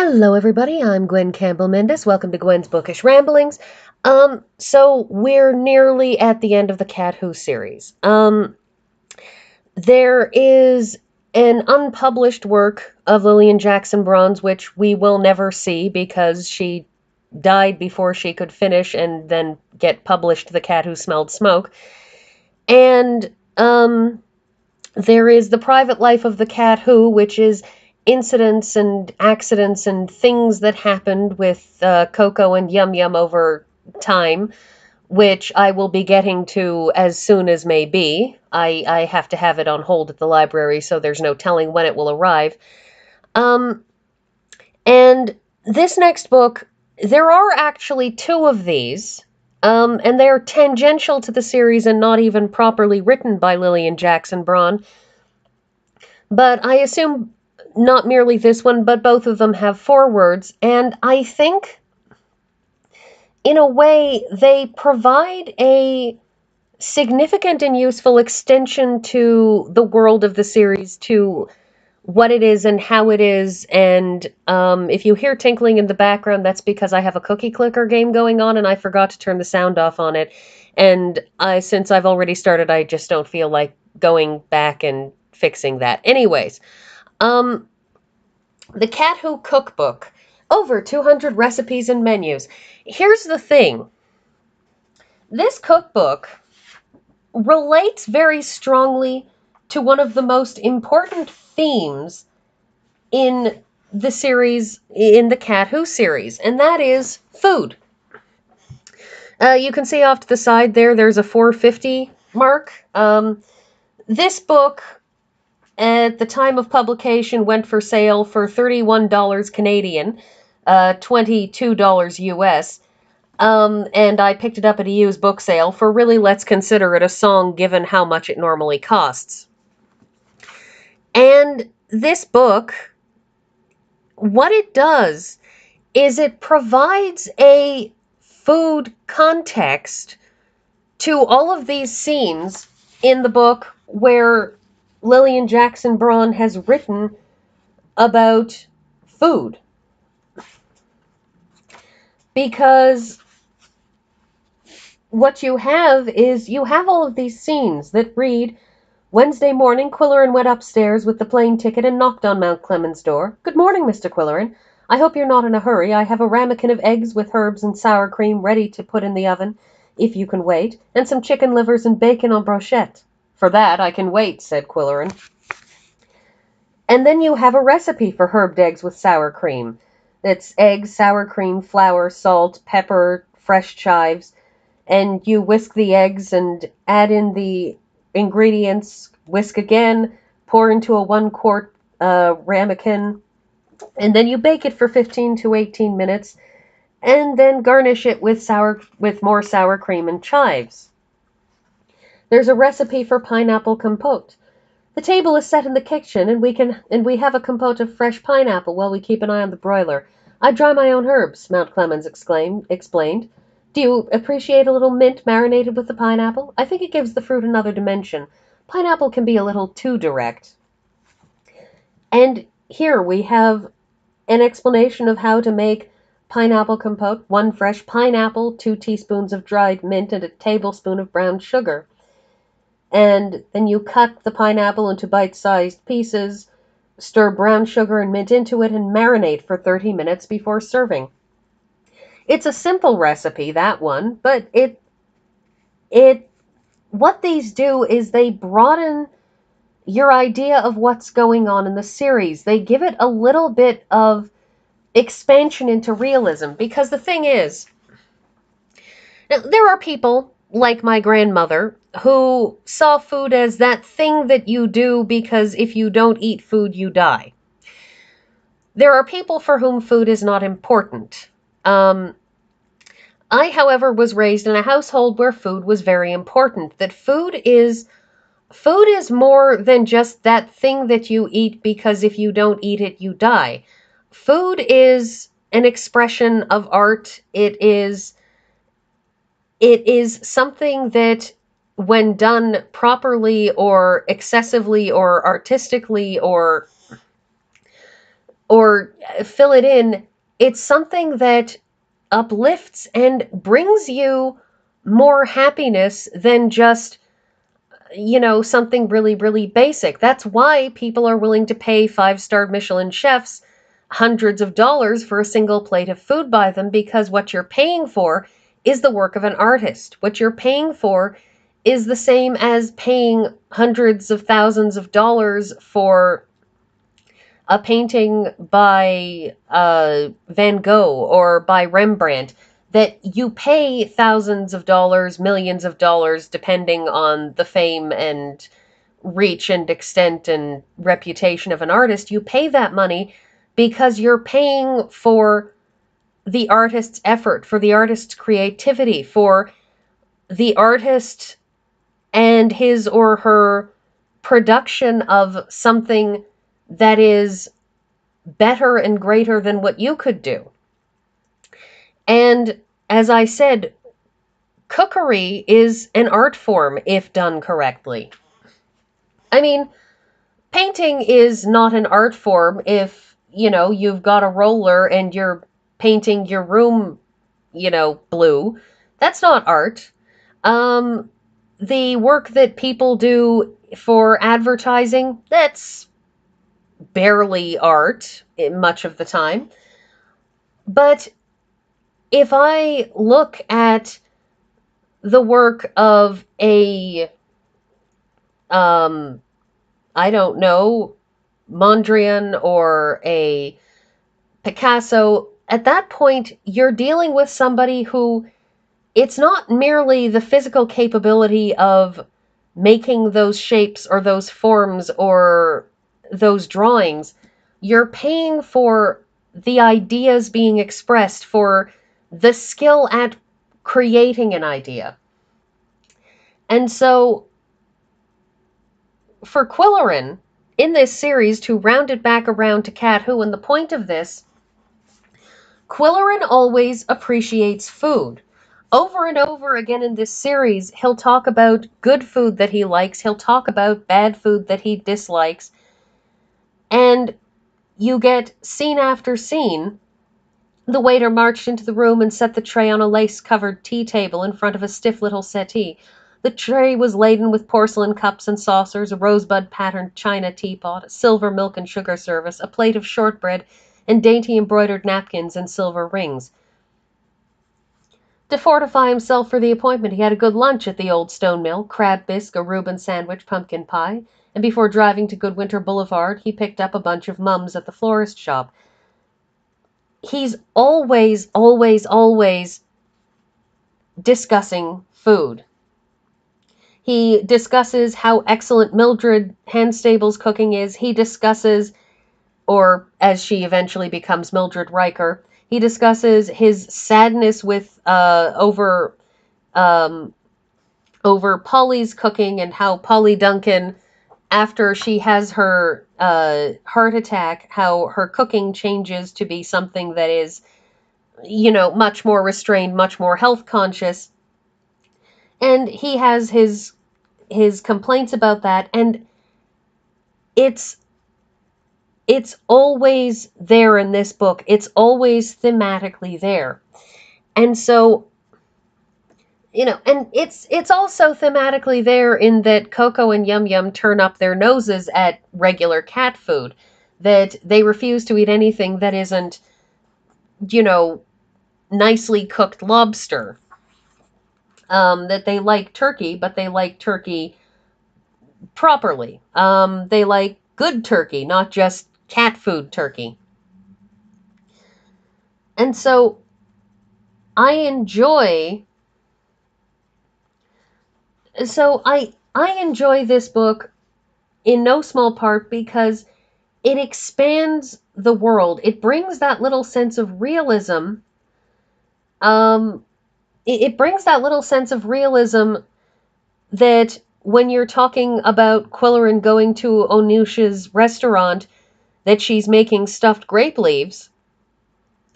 Hello, everybody. I'm Gwen Campbell-Mindes. Welcome to Gwen's Bookish Ramblings. So we're nearly at the end of the Cat Who series. There is an unpublished work of Lilian Jackson Braun's, which we will never see because she died before she could finish and then get published The Cat Who Smelled Smoke. And, there is The Private Life of the Cat Who, which is incidents and accidents and things that happened with Coco and Yum Yum over time, which I will be getting to as soon as may be. I have to have it on hold at the library, so there's no telling when it will arrive. And this next book, there are actually two of these, and they're tangential to the series and not even properly written by Lilian Jackson Braun. But I assume not merely this one, but both of them have forewords, and I think, in a way, they provide a significant and useful extension to the world of the series, to what it is and how it is, and if you hear tinkling in the background, that's because I have a cookie clicker game going on, and I forgot to turn the sound off on it, and since I've already started, I just don't feel like going back and fixing that. Anyways, the Cat Who Cookbook. Over 200 recipes and menus. Here's the thing. This cookbook relates very strongly to one of the most important themes in the series, in the Cat Who series, and that is food. You can see off to the side there's a 450 mark. This book, at the time of publication, went for sale for $31 Canadian, $22 US. And I picked it up at a used book sale for really, let's consider it a song given how much it normally costs. And this book, what it does is it provides a food context to all of these scenes in the book where Lilian Jackson Braun has written about food. Because what you have is you have all of these scenes that read, Wednesday morning, Qwillerin went upstairs with the plane ticket and knocked on Mount Clemens' door. Good morning, Mr. Qwillerin. I hope you're not in a hurry. I have a ramekin of eggs with herbs and sour cream ready to put in the oven, if you can wait, and some chicken livers and bacon en brochette. For that, I can wait, said Qwillerin. And then you have a recipe for herbed eggs with sour cream. It's eggs, sour cream, flour, salt, pepper, fresh chives, and you whisk the eggs and add in the ingredients, whisk again, pour into a 1-quart ramekin, and then you bake it for 15 to 18 minutes, and then garnish it with more sour cream and chives. There's a recipe for pineapple compote. The table is set in the kitchen, and we have a compote of fresh pineapple while we keep an eye on the broiler. I dry my own herbs, Mount Clemens explained. Do you appreciate a little mint marinated with the pineapple? I think it gives the fruit another dimension. Pineapple can be a little too direct. And here we have an explanation of how to make pineapple compote. 1 fresh pineapple, 2 teaspoons of dried mint, and a tablespoon of brown sugar. And then you cut the pineapple into bite-sized pieces, stir brown sugar and mint into it, and marinate for 30 minutes before serving. It's a simple recipe, that one, but what these do is they broaden your idea of what's going on in the series. They give it a little bit of expansion into realism, because the thing is, now, there are people, like my grandmother, who saw food as that thing that you do because if you don't eat food, you die. There are people for whom food is not important. I, however, was raised in a household where food was very important. That food is more than just that thing that you eat because if you don't eat it, you die. Food is an expression of art. It is something that, when done properly or excessively or artistically or or fill it in, it's something that uplifts and brings you more happiness than just, something really, really basic. That's why people are willing to pay five-star Michelin chefs hundreds of dollars for a single plate of food by them, because what you're paying for is the work of an artist. What you're paying for is the same as paying hundreds of thousands of dollars for a painting by Van Gogh or by Rembrandt, that you pay thousands of dollars, millions of dollars, depending on the fame and reach and extent and reputation of an artist. You pay that money because you're paying for the artist's effort, for the artist's creativity, for the artist and his or her production of something that is better and greater than what you could do. And as I said, cookery is an art form if done correctly. I mean, painting is not an art form if, you've got a roller and you're painting your room, blue. That's not art. The work that people do for advertising, that's barely art much of the time. But if I look at the work of a, I don't know, Mondrian or a Picasso, at that point, you're dealing with somebody who, it's not merely the physical capability of making those shapes or those forms or those drawings. You're paying for the ideas being expressed, for the skill at creating an idea. And so, for Qwillerin, in this series, to round it back around to Cat Who, and the point of this, Qwillerin always appreciates food. Over and over again in this series, he'll talk about good food that he likes, he'll talk about bad food that he dislikes, and you get scene after scene. The waiter marched into the room and set the tray on a lace-covered tea table in front of a stiff little settee. The tray was laden with porcelain cups and saucers, a rosebud-patterned china teapot, a silver milk and sugar service, a plate of shortbread, and dainty embroidered napkins and silver rings. To fortify himself for the appointment, he had a good lunch at the old stone mill, crab bisque, a Reuben sandwich, pumpkin pie, and before driving to Goodwinter Boulevard, he picked up a bunch of mums at the florist shop. He's always, always, always discussing food. He discusses how excellent Mildred Hanstable's cooking is. He discusses, or as she eventually becomes Mildred Riker, he discusses his sadness with over Polly's cooking, and how Polly Duncan, after she has her heart attack, how her cooking changes to be something that is, much more restrained, much more health conscious. And he has his complaints about that, and it's always there in this book. It's always thematically there. And so, and it's also thematically there in that Coco and Yum Yum turn up their noses at regular cat food, that they refuse to eat anything that isn't, nicely cooked lobster. That they like turkey, but they like turkey properly. They like good turkey, not just cat food turkey. And so I enjoy this book in no small part because it expands the world. It brings that little sense of realism. It brings that little sense of realism that when you're talking about Qwillerin going to Onusha's restaurant, that she's making stuffed grape leaves.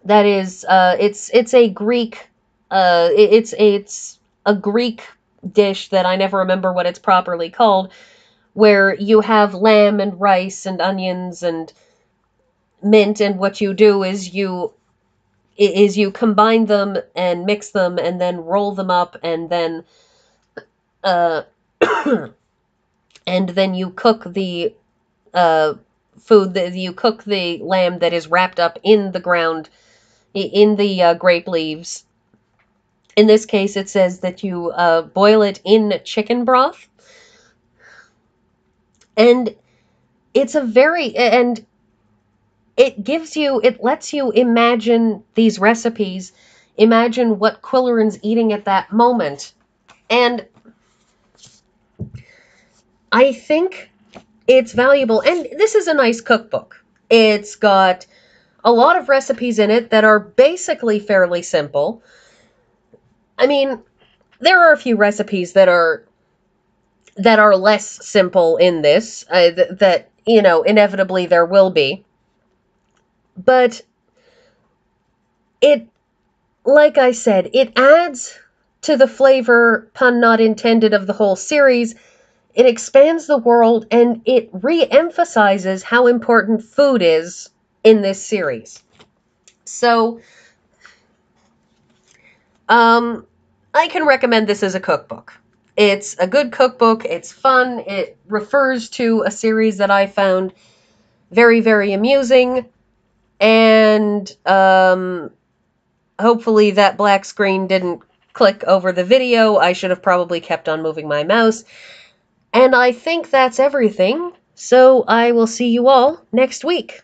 That is, it's a Greek, it's a Greek dish that I never remember what it's properly called, where you have lamb and rice and onions and mint, and what you do is you combine them and mix them and then roll them up, and then uh and then you cook the uh food that you cook the lamb that is wrapped up in the ground, in the grape leaves. In this case, it says that you boil it in chicken broth, and it's a very and it lets you imagine these recipes, imagine what Qwillerin's eating at that moment. And I think it's valuable. And this is a nice cookbook. It's got a lot of recipes in it that are basically fairly simple. I mean, there are a few recipes that are less simple in this, that, inevitably there will be. But it, like I said, it adds to the flavor, pun not intended, of the whole series. It expands the world, and it re-emphasizes how important food is in this series. So, I can recommend this as a cookbook. It's a good cookbook. It's fun. It refers to a series that I found very, very amusing. And hopefully that black screen didn't click over the video. I should have probably kept on moving my mouse. And I think that's everything. So I will see you all next week.